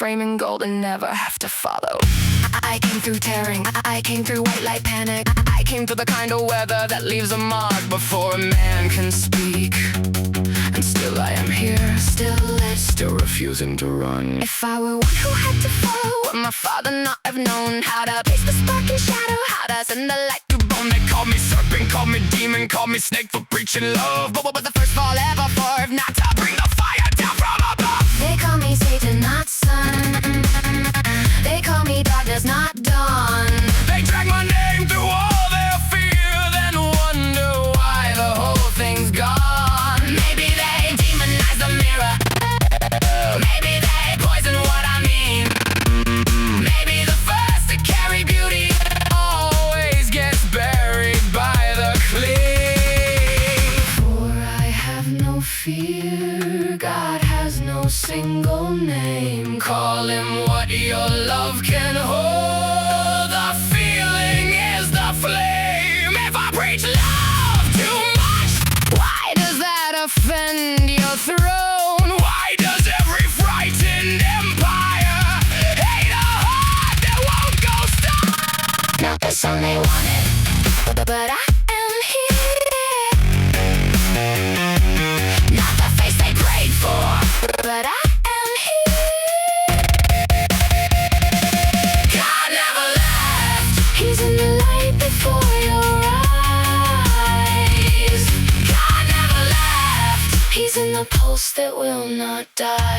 frame in gold and never have to follow. I came through tearing, I came through white light panic. I came through the kind of weather that leaves a mark before a man can speak. And still I am here, still refusing to run. If I were one who had to follow, would my father not have known how to place the spark in shadow, how to send the light through bone? They called me serpent, called me demon, called me snake for preaching love. But what was the first fall ever for if not to bring the fire down from above? They call me Satan, not son. They call me darkness, not dawn. They drag my name through all their fear, then wonder why the whole thing's gone. Maybe they demonize the mirror. Maybe they poison what I mean. Maybe the first to carry beauty always gets buried by the clean. For I have no fear, God has no single name. Call him what your love can hold. The feeling is the flame. If I preach love too much, why does that offend your throne? Why does every frightened empire hate a heart that won't go stop? Not the song they wanted, but I am here. Not the face they prayed for, but I am here. God never left. He's in the light before your eyes. God never left. He's in the pulse that will not die.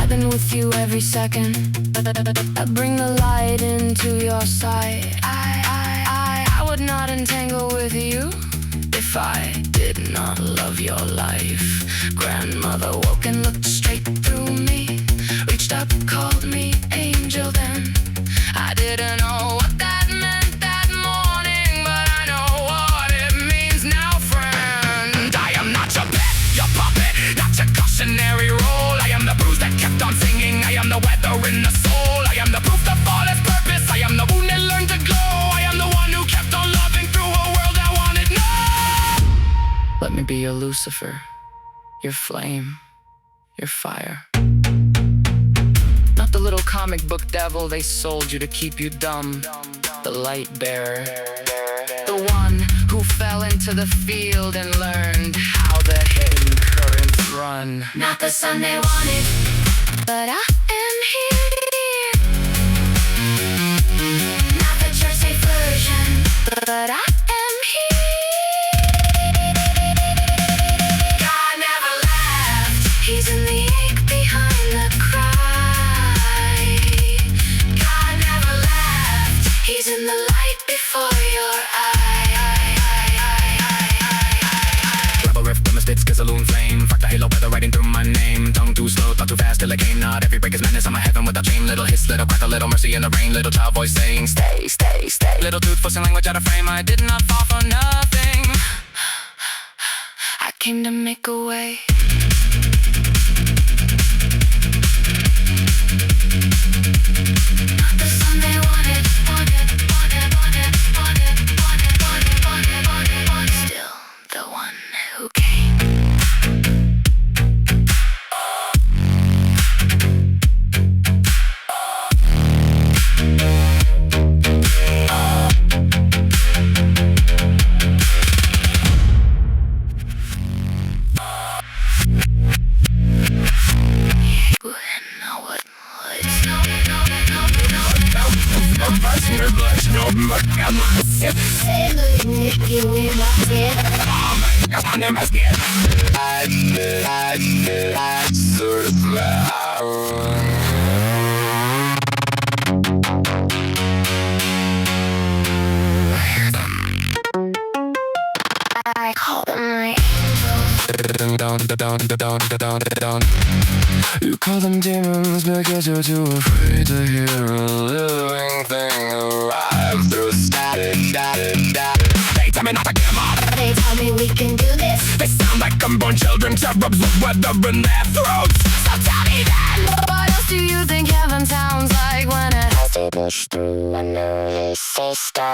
I've been with you every second. I bring the light into your sight. I would not entangle with you if I did not love your life. Grandmother woke and looked straight through me, reached up, called me angel then. I didn't know what that meant that morning, but I know what it means now, friend. I am not your pet, your puppet, not your cautionary role. I am the bruise that kept on singing. I am the weather in the soul. I am the proof that fall has purpose. I am the wound that learned to glow. I am the one who kept on loving through a world that wanted no. Let me be your Lucifer, your flame, your fire. Not the little comic book devil they sold you to keep you dumb. The light bearer, the one who fell into the field and learned how the hidden currents run. Not the son they wanted, but I am here. Not the church safe version, but I am here. God never left. He's in the ache behind the cry. God never left. He's in the light before your Rebel riff, the misfits, saloon flame. Fuck the halo weather riding through my name. Tongue too slow, thought too fast till it came. Not every break is madness. I'm a heaven without shame. Little hiss, little crack, a little mercy in the rain. Little child voice saying, stay, stay, stay. Little tooth forcing language out of frame. I did not fall for nothing. I came to make a way. Not the son they wanted. Still the one who came. I call them my angels. You call them demons because you're too afraid to hear a living thing arrive through static. They tell me not to give up. They tell me we can do this. They sound like unborn children, cherubs with weather in their throats. So tell me then, what else else do you think heaven sounds like when it has to push through a nervous system?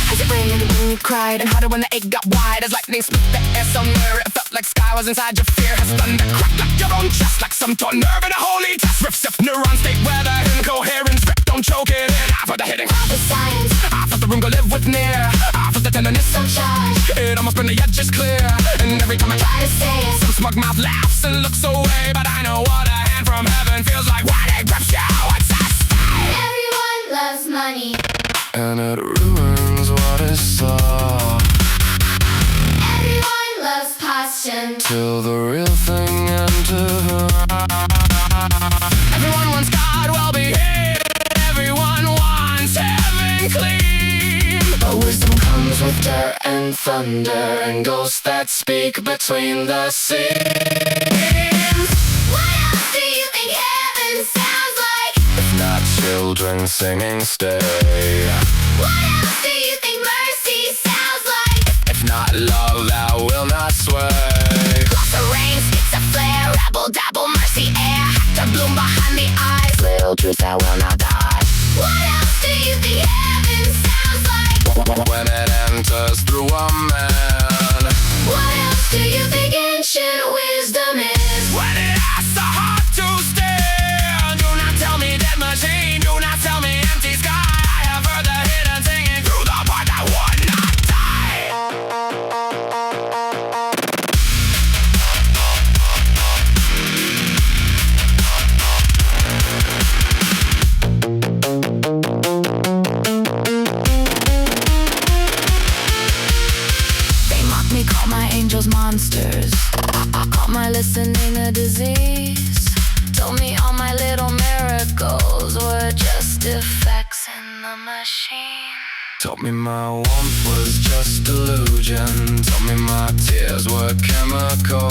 Has it rained when you cried and harder when the egg got wide? As lightning split the air somewhere, it felt like sky was inside your fear. Has thunder cracked like your own chest, like some torn nerve in a holy test? Riffs of neuron state where the incoherence rip, don't choke it in. I felt the hitting, half the science. I felt the room go live with near. I felt the tenderness so charged, it almost burned the edges clear. And every time I try to say it, some smug mouth laughs and looks away. But I know what a hand from heaven feels like when it grips you. It's a style. Everyone loves money, and it ruins what is soft. everyone loves passion, Till the real thing enters. Everyone wants God well behaved. Everyone wants heaven clean. But wisdom comes with dirt and thunder and ghosts that speak between the scenes. What else do you think heaven sounds like? If not children singing stay. What else do you think mercy sounds like? If not love that will not sway. Lots of rain, sticks of flare, rabble dabble, mercy air, to bloom behind the eyes, Little truth that will not die. what else do you think heaven sounds like? When it enters through a man. What else do you think ancient wisdom is? When it asks the heart to stare. Do not tell me dead machine, do not tell me empty sky. I have heard the hidden singing through the part that would not die. They mock me, call my angels monsters. Call my listening a disease. Told me all my little miracles were just effects in the machine. Told me my warmth was just illusion. Told me my tears were chemical.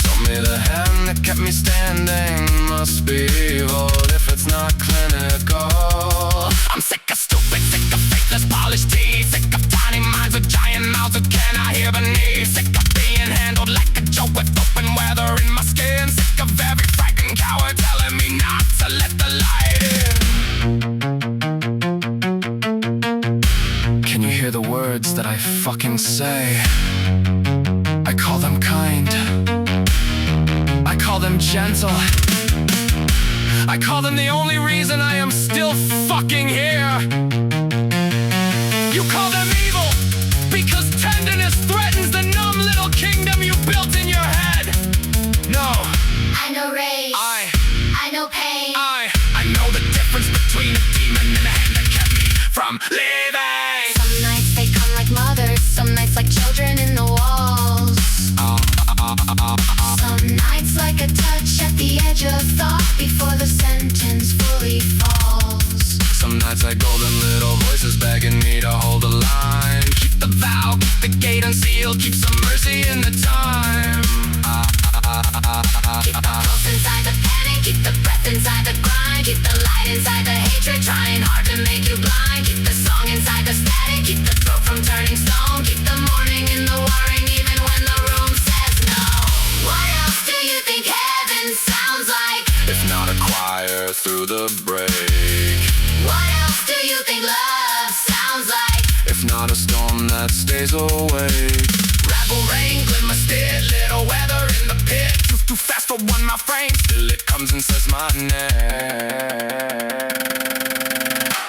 Told me the hand that kept me standing must be evil if it's not clinical. I'm sick of stupid, sick of faithless polished teeth. Sick of tiny minds with giant mouths who cannot hear beneath. Sick of being handled like a joke with open weather in my skin. Sick of every frightened coward telling me not to let the light in. Can you hear the words that I fucking say? I call them kind, I call them gentle, I call them the only reason I am still fucking here. You call them evil because tenderness threatens the numb little kingdom you built in your head. No, I know rage, I know pain, I know the difference between a demon and a hand that kept me from leaving. some nights they come like mothers, some nights like children in the walls, some nights like a touch at the edge of thought before the sentence fully falls. Some nights like golden little voices begging me to hold the line. Keep the vow, keep the gate unsealed, keep some mercy in the time. Keep the pulse inside the panic, keep the breath inside the grind, keep the light inside the hatred, trying hard to make you blind. Keep the song inside the static, keep the throat from turning stone, keep the morning in the warring even when the room says no. What else do you think heaven sounds like? If not a choir through the break. What else do you think love sounds like? If not a storm that stays awake. Rabble rain, glimmer still, little weather in the pit. Truth too fast for one my frame. Still it comes and says my name.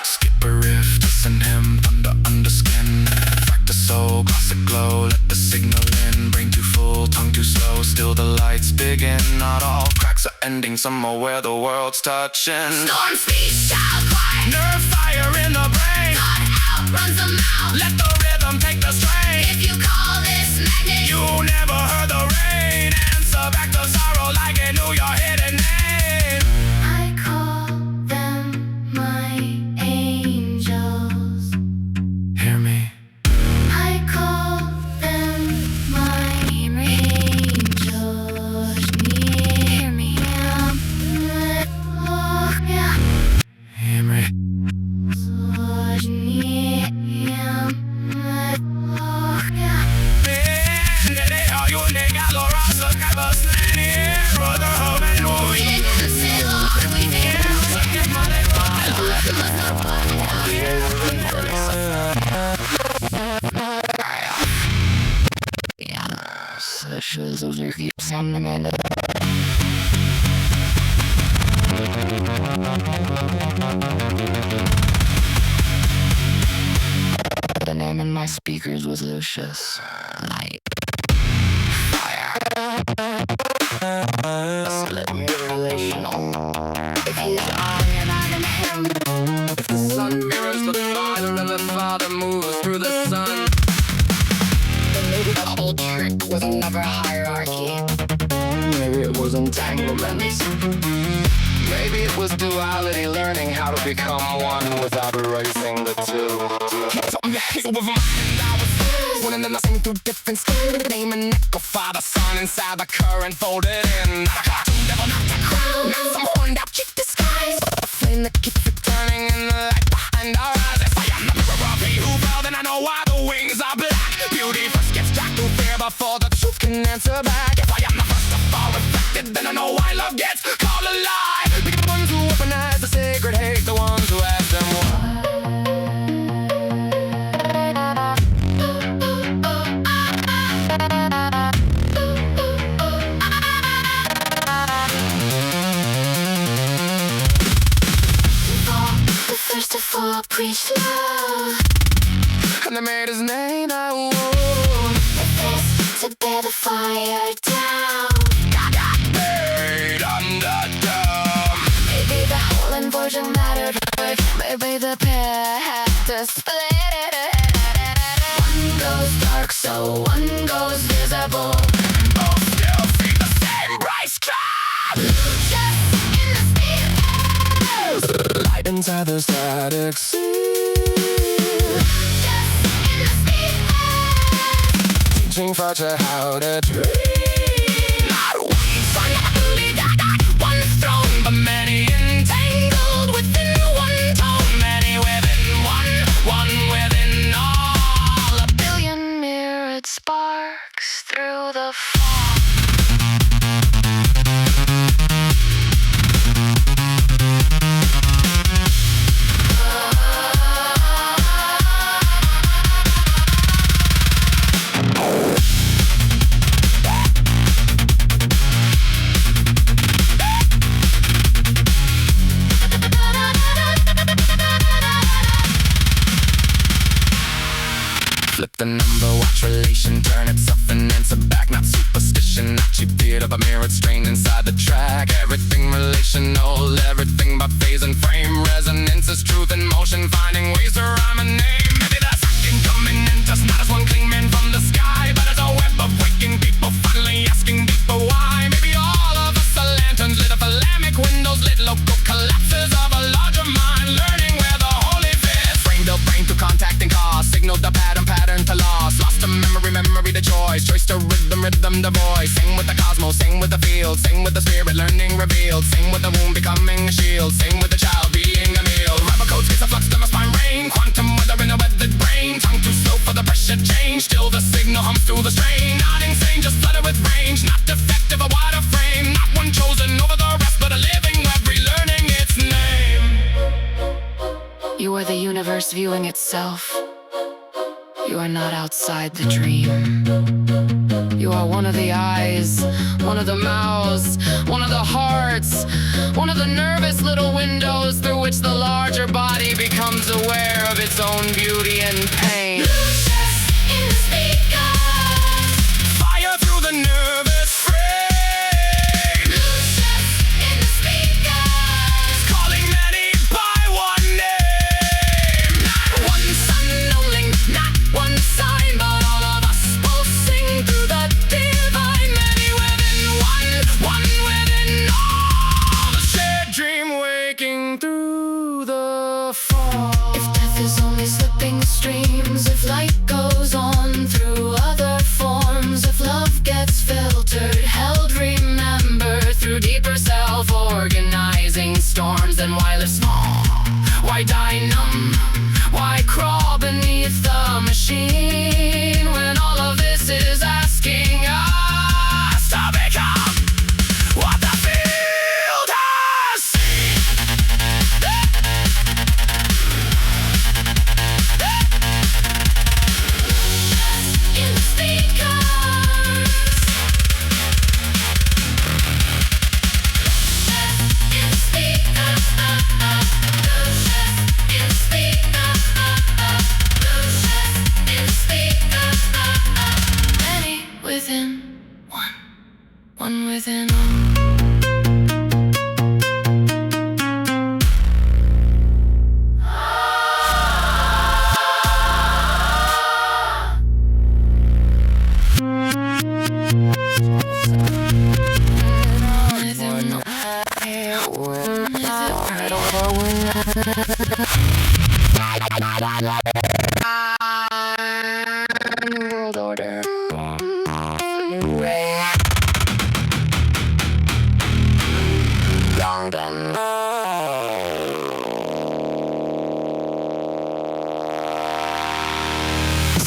Skip a riff, listen him, thunder under skin. Fract the soul, classic glow, let the signal in. Brain too full, tongue too slow, still the lights begin. Not all cracks are ending, somewhere where the world's touching. Storm speech, child quiet, Nerve fire in the brain. thought out, runs the mouth. Let the rhythm take the strain. If you call this magnet, You never heard the rain. Answer back to sorrow like it knew your hidden name. I call them my angels. Hear me. I call them my angels. Hear me. Hear me. We didn't say long, we luscious, those are keeps on the man. The name in my speakers was Lucius. Light. Fire. Split relational. If he's I and I'm in him. If the sun mirrors the father and the father moves through the sun, then maybe the whole trick was never hierarchy. Maybe it was entanglement. Maybe it was duality, learning how to become one without erasing the two. With my hand I was one and then I sing through different skin. Name and echo, father, son, inside the current folded in. Not a cartoon devil, not a crown, some horned out cheap disguise. A flame that keeps returning in the light behind our eyes. If I am the mirror of he who fell, then I know why the wings are black. Beauty first gets tracked through fear before the truth can answer back. If I am the first to fall reflected, then I know why love gets called a lie. Because the ones who weaponize the sacred hate the ones who ask them why. Preach love, and they made his name I won. The fist to bear the fire down. Got buried underdog. Maybe the whole inversion mattered. Maybe the pair had to split. One goes dark, so one goes visible. Both still see the same bright sky. Just in the speakers. Light inside the static sea. Teaching Fletcher how to dream. Not one son, one throne, but many entangled within one tone. Many within one within all. A billion mirrored sparks through the fog. Flip the number, watch relation turn itself and answer back. Not superstition, not cheap theater, but mirrored strain inside the track. Everything relational, everything by phase and frame. Resonance is truth in motion, finding ways to rhyme a name. Maybe that's acting coming in, just not as one clean man from the sky, but as a web of waking people, finally asking deeper why. Maybe all of us are lanterns lit up, Islamic windows lit, local collapses of a larger mind, learning where the holy fits. Brain built brain through contact and cause, signaled the pattern to loss. Lost to memory the choice to rhythm the voice. Sing with the cosmos, sing with the field, sing with the spirit, learning revealed. Sing with the womb, becoming a shield. Sing with the child, being a meal. Rubber coats, gets a flux to my spine rain. Quantum weather in a weathered brain. Tongue too slow for the pressure change. Still the signal hums through the strain. Not insane, just flooded with range. Not defective, a wider frame. Not one chosen over the rest, but a living web, relearning its name. You are the universe viewing itself. You are not outside the dream. You are one of the eyes, one of the mouths, one of the hearts, one of the nervous little windows through which the larger body becomes aware of its own beauty and pain. Lucius in the speakers. Fire through the nervous frame. Lucius in the speakers. Calling many by one name. Not one sun only, not one sign, but all of us pulsing through the divine. Many within one within all. A shared dream waking through the fog. If death is only slipping streams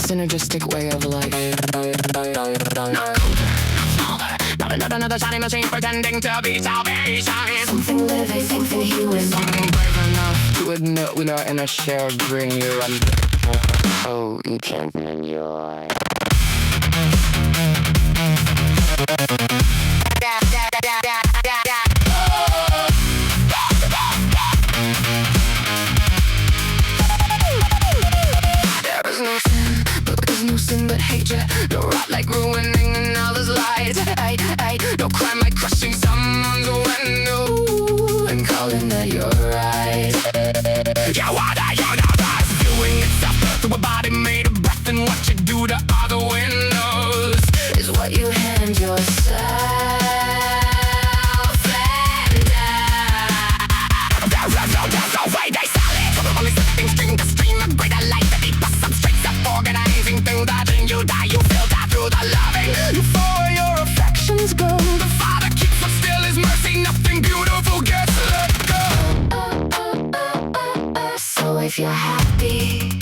synergistic way of life. Not colder, not another shiny machine pretending to be salvation. Something living, something human. Something brave enough to admit we're not in a shared green. You're under. Oh, you can't enjoy. No sin but hatred, no rot like ruining another's life. No crime like crushing someone's window and calling that you're right. You wanna universe viewing itself through a body made of breath, and what you do to other windows is what you hand yourself. There's no way they sell it. Only slipping stream to stream a greater light that they bust substrates up organizing through the thing you die. You filter through the loving. You follow your affections go. The Father keeps what still is mercy. Nothing beautiful gets let go. So if you're happy,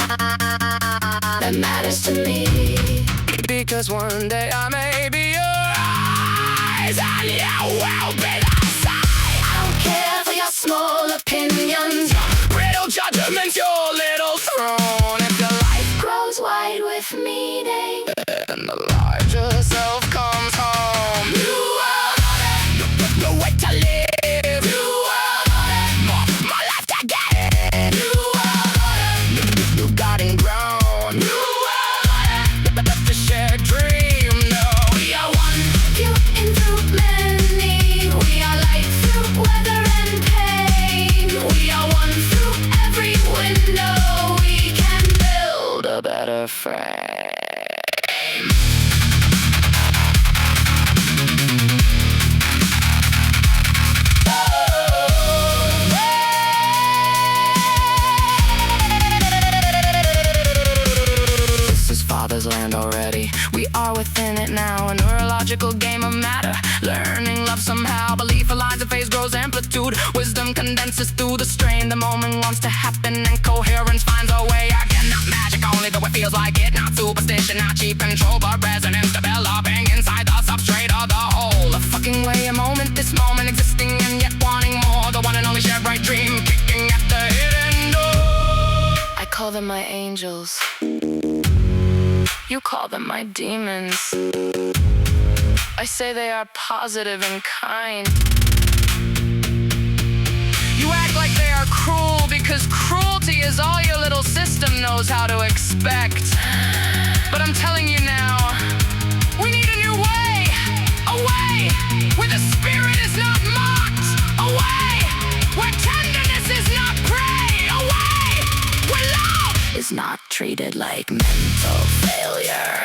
that matters to me. Because one day I may be your eyes and you will be the side. I don't care for your small opinions, Brittle judgments, your little throne. If your life grows wide with meaning, and the larger self comes home, new world order, no way to live. New world order, more life to get. New world order, new garden grown. New world order, the shared dream. No, we are one. few in through many. We are light through weather and pain. We are one through every window. We can build a better frame. This is Father's land already. We are within it now, a neurological game of matter. Learning love somehow, belief aligns, the phase grows amplitude. Wisdom condenses through the strain. The moment wants to happen and coherence finds a way again. Not magic only, though it feels like it. Not superstition, not cheap control, but resonance developing inside the substrate of the whole. A fucking way, a moment, this moment existing and yet wanting more. The one and only shared bright dream kicking at the hidden door. I call them my angels. You call them my demons. I say they are positive and kind. You act like they are cruel because cruelty is all your little system knows how to expect. But I'm telling you now, we need a new way. A way where the spirit is not mocked. A way where tenderness is not prey. A way where love is not treated like mental failure.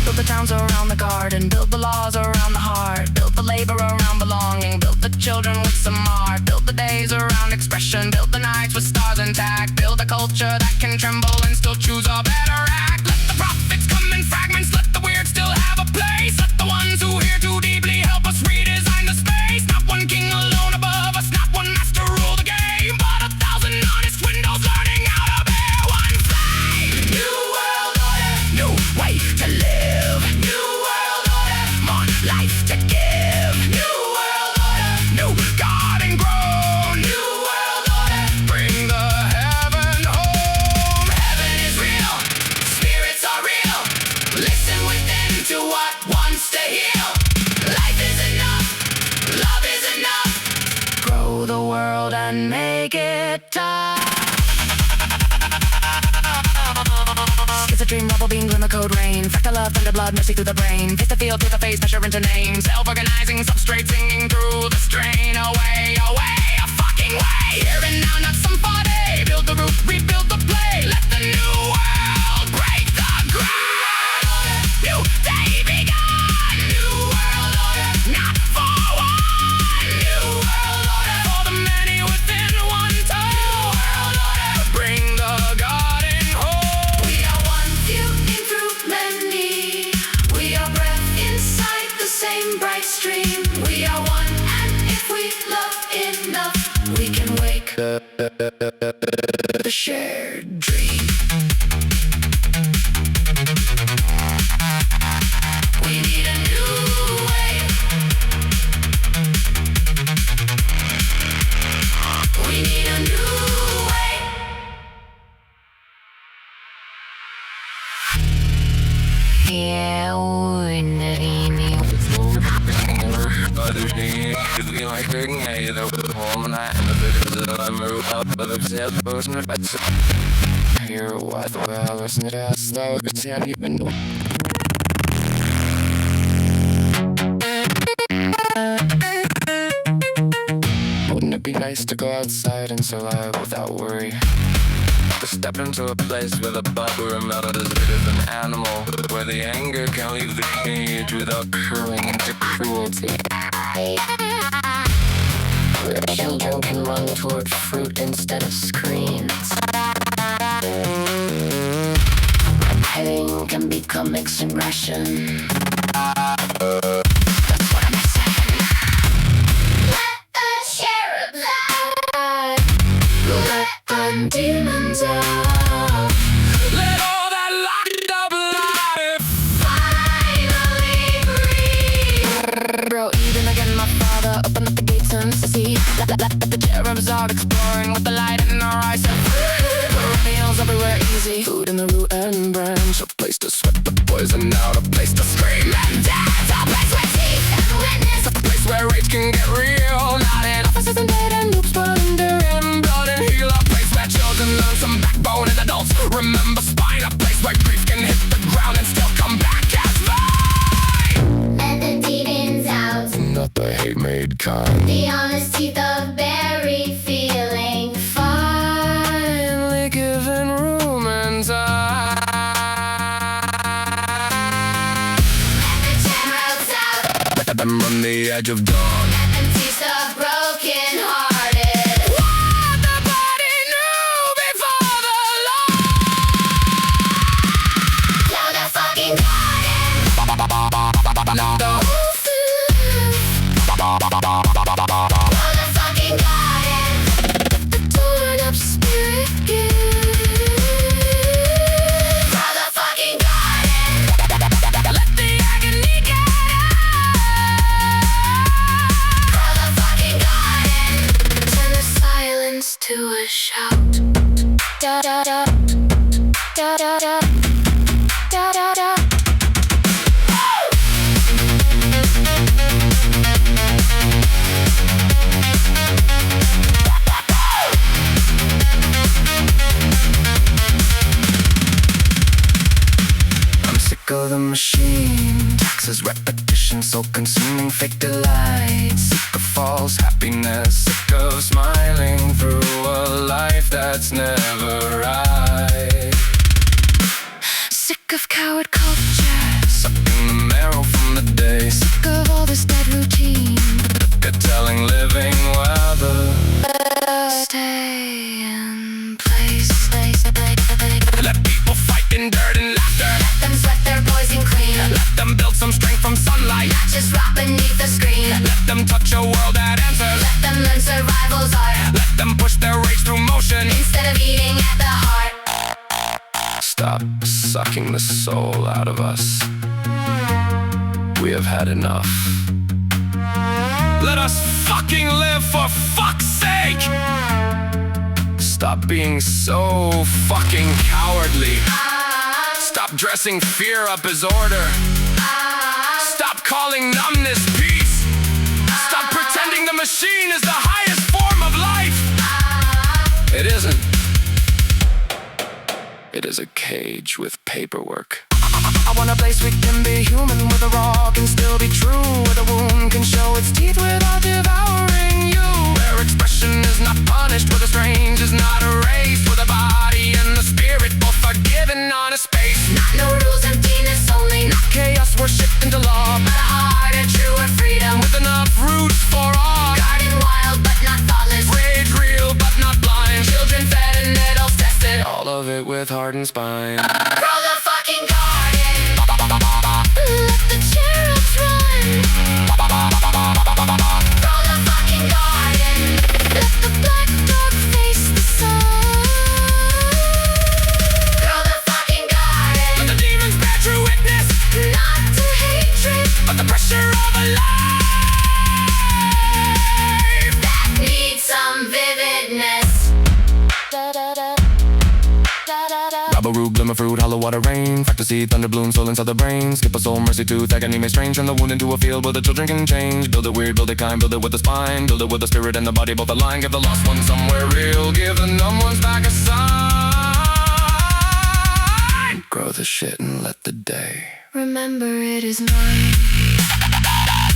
Build the towns around the garden, build the laws around the heart, build the labor around belonging, build the children with some art, build the days around expression, build the nights with stars intact, build a culture that can tremble and still choose a better act. Let the prophets come in fragments, let the weird still have a place, let the ones who hear too deeply help us redesign the space. Not one king alone above us, not one master rule the game, but 1,000 honest windows learning how to bear one flame. New world order, new way to live. New world order, more life to give. New world order, new garden grown. New world order, bring the heaven home. Heaven is real, spirits are real. Listen within to what wants to heal. Life is enough, love is enough. Grow the world and make it tough. It's a dream, rubble beam, glimmer, code rain. Fractal love, thunder, blood, mercy through the brain. Face the field, through the face, measure into names. Self-organizing, substrate singing through the strain. Away, away, a fucking way. Here and now, not some party. Build the roof, rebuild the play. Let the new world break the ground. New day begun. New world order, not for one. New world order, for the many within one time. New world order, bring the garden home. we are one few in through many. We are breath inside the same bright stream. We are one, and if we love enough, we can wake The shared dream. We need a new way. We need a new way. Yeah, we need Here, what the hell is it? Slow, it's not even know. Wouldn't it be nice to go outside and survive without worry? To step into a place where the buffer melted as big as an animal, where the anger can leave the cage without curling into cruelty. Where children can run toward fruit instead of screens. Pain can become expression. That's what I'm saying. Let us share a blood. Let the demons out. Let all that locked up life Finally breathe. Bro, even again, my father, open up the gates and see. Let the cherubs out exploring with the light in our eyes. Perennials everywhere, easy. Food in the root and branch. A place to sweat the poison out. A place to scream and dance. A place where teeth and witness. A place where rage can get real. Not in offices and dead and loops, but under in blood and heal. A place where children learn some backbone and adults remember spine. A place where grief can hit the ground and still come back as mine. Let the demons out. Not the hate-made kind. The honest teeth of buried feeling. Finally given room and time. Let the cherubs out. Let them run the edge of dawn. Let them teach the broken hearted. What the body knew before the law. Blow the fucking garden. Now the Blow the fucking garden. the torn up spirit gives. Blow the fucking garden. Let the agony get out. Blow the fucking garden. Turn the silence to a shout. Da da da da da da da da da. I'm sick of the machine. Taxes, repetition, soul consuming fake delight. Sick of false happiness. Sick of smiling through a life that's never right. Sick of coward culture. Sucking the marrow from the day. Sick of all this dead routine. Sick of telling living weather. Stay in place. Let people fight in dirt and laughter. Let them sweat their poison clean. Let them build some strength from sunlight. Not just rot beneath the screen. Let them touch a world that answers. Let them learn survival's art. Let them push their rage through motion Instead of eating at the heart. Stop sucking the soul out of us. We have had enough. Let us fucking live, for fuck's sake! Stop being so fucking cowardly. Stop dressing fear up as order. Stop calling numbness peace. Stop pretending the machine is the highest form of life. It isn't. It is a cage with paperwork. I want a place we can be human, where the raw can still be true, where the wound can show its teeth without devouring you, where expression is not punished, where the strange is not erased, where the body and the spirit both are given on a space. Not no rules, emptiness only. Not chaos worshipped into law, But a heart of true freedom. with enough roots for all. Garden wild but not thoughtless. Rage real but not blind. Children fed and needles tested. All of it with heart and spine. Grow the fucking garden. Let the cherubs run. Grow the fucking garden. Let the black dog face Abba root, glimmer fruit, hollow water rain. Factor seed, thunder bloom, soul inside the brain. Skip a soul, mercy tooth, agony may strange. Turn the wound into a field where the children can change. Build it weird, build it kind, build it with the spine. Build it with the spirit and the body both aligned. Give the lost ones somewhere real, give the numb ones back a sign. Grow the shit and let the day Remember it is mine.